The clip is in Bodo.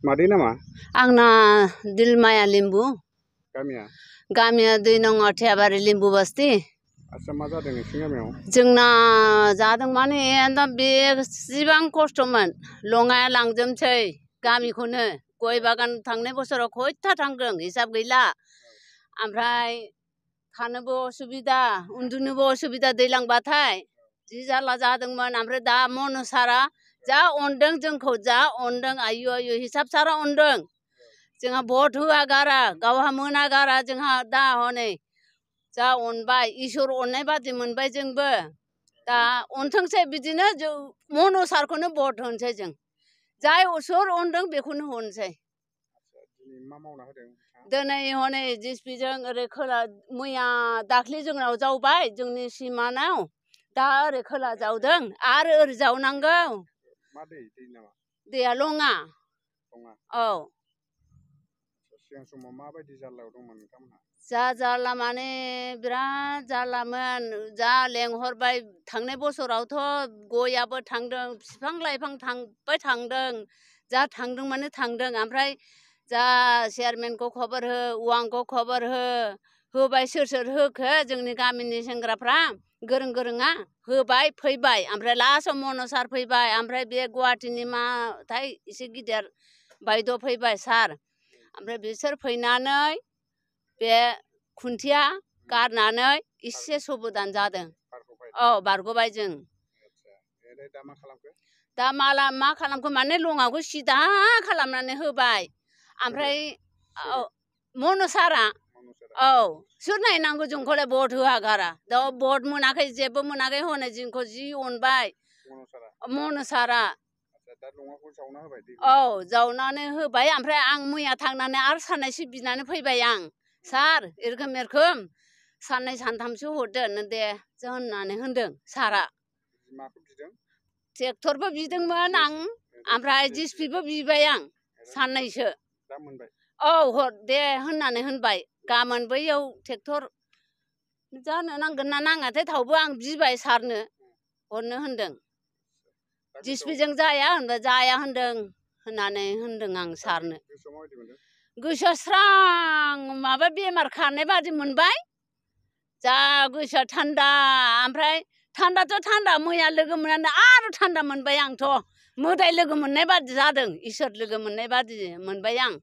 मादै नामा? आंना दिलमाया लिम्बु। गामिया? गामिया 2 नं अथियाबारि लिम्बु बस्ति। आच्छा मा जादों नोंसिनि गामियाव? जोंना जादों माने दा बेसेबां खस्थ'मोन लङाया लांजोबसै गामिखौनो। गय बागान थांनाय बोसोराव खयथा थांदों हिसाब गैला। ओमफ्राय थानोबो असुबिदा उन्दुनोबो असुबिदा दैलांबाथाय जि जारला जादोंमोन। ओमफ्राय दा मनसारा जा अनदों जोंखौ जा अनदों आयु आयु हिसाब सारा अनदों। जोंहा भट होआ गारा गावहा मोना गारा जोंहा दा हनै जा अनबाय इसोर अननाय बादि मोनबाय जोंबो। दा अनथोंसै बिदिनो जों मनसारखौनो भट होनोसै जों। जाय सोर अनदों बेखौनो होनोसै। दिनै मा मावना होदों? दिनै हनै जिसपिजों ओरै खोला मैया दाख्लि जोंनाव जावबाय जोंनि सिमानाव। दा ओरै खोला जावदों आरो ओरै जावनांगौ। मा दै नामा? दैया लङा। लङा? औ। सिगां समाव माबायदि जारलायाव दंमोन नोंथांमोनहा? जा जारला माने बिराद जारलामोन। जा लेंहरबाय थांनाय बोसोरावथ' गयाबो थांदों बिफां लाइफां थांबाय थांदों। जा थांदों माने थांदों। ओमफ्राय जा चेयारमेनखौ खबर हो वांखौ खबर हो होबाय सोर होखो जोंनि गामिनि सेंग्राफ्रा गोरों गोरोङा होबाय फैबाय। ओमफ्राय लास्टआव मनसार फैबाय। ओमफ्राय बे गुवाहाटीनि माथाय एसे गिदिर बायद' फैबाय सार। ओमफ्राय बिसोर फैनानै बे खुन्थिया गारनानै एसे सबदान जादों। औ बारग'बाय जों। दा मा खालामखो? दा मा खालामखो माने लङाखौ सिदा खालामनानै होबाय। ओमफ्राय मनसारा। औ सोर नायनांगौ जोंखौलाय भट होआ गारा। दा भट मोनाखै जेबो मोनाखै हनै जोंखौ जि अनबाय मनसारा। औ जावनानै होबाय। ओमफ्राय आं मैया थांनानै आरो साननैसो बिनानै फैबाय आं। सार एरखम साननै सानथामसो हरदो दे जों होननानै होनदों सारा। माखौ बिदों? ट्रेक्टरबो बिदोंमोन आं। ओमफ्राय जिसपिबो बिबाय आं साननैसो। दा मोनबाय? औ हर दे होननानै होनबाय। गाबोन बैयाव ट्रेक्टर जानो नांगोन ना नाङाथाय थावबो आं बिबाय सारनो हरनो होनदों। जिसपिजों जाया होनबा जाया होनदों होननानै होनदों आं सारनो। गोसोआ स्रां माबा बेमार खारनाय बादि मोनबाय। जा गोसोआ थान्दा। ओमफ्राय थान्दाथ' थान्दा मैया लोगो मोननानै आरो थान्दा मोनबाय आंथ'। मोदाय लोगो मोननाय बादि जादों इसोर लोगो मोननाय बादि मोनबाय आं।